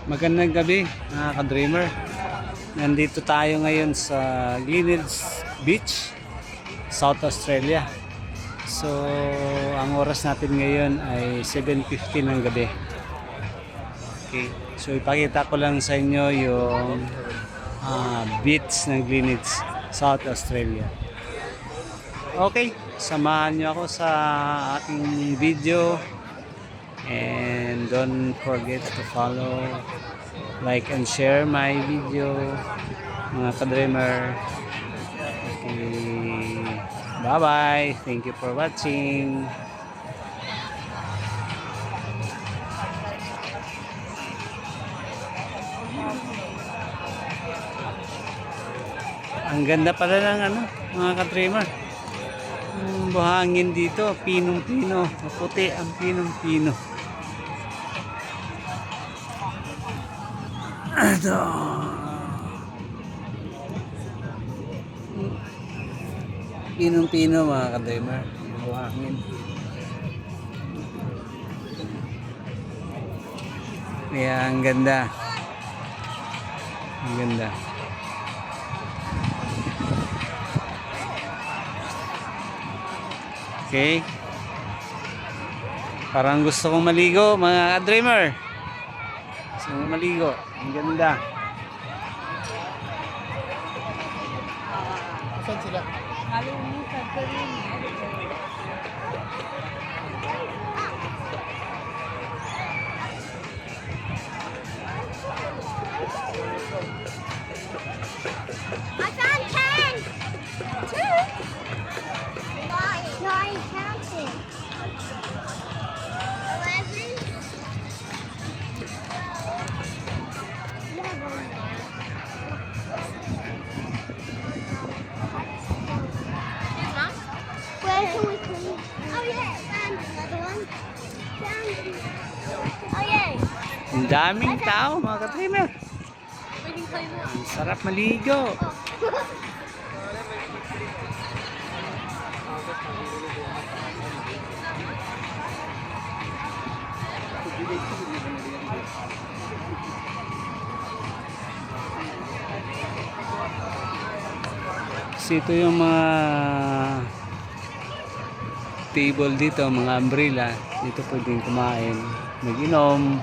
Magandang gabi mga ka-dreamer. Nandito tayo ngayon sa Gleneagles Beach, South Australia. So, ang oras natin ngayon ay 7:50 ng gabi. Okay. So, ipakita ko lang sa inyo yung beach ng Gleneagles, South Australia. Okay, samahan nyo ako sa ating video. And don't forget to follow, like and share my video mga ka-dreamer. Okay, bye bye, thank you for watching. Ang ganda pala ng mga ka-dreamer, ang buhangin dito, pinong-pino, maputi ang pinong-pino. Ito. Pinong-pino mga ka-dreamer, buhangin. Kaya ang ganda. Ang ganda. Okay. Parang gusto kong maligo mga ka-dreamer. Gusto kong maligo. Ang ganda. Saan sila? I found 10! 2? No, I counted. 11? 11. Huh? Where can we clean? Oh yeah, found another one. Oh yeah. Ang daming tao mga ka-dreamer. We can clean it. Ang sarap maligo. Kasi ito yung mga table dito, mga umbrella. Dito pwedeng kumain, mag-inom.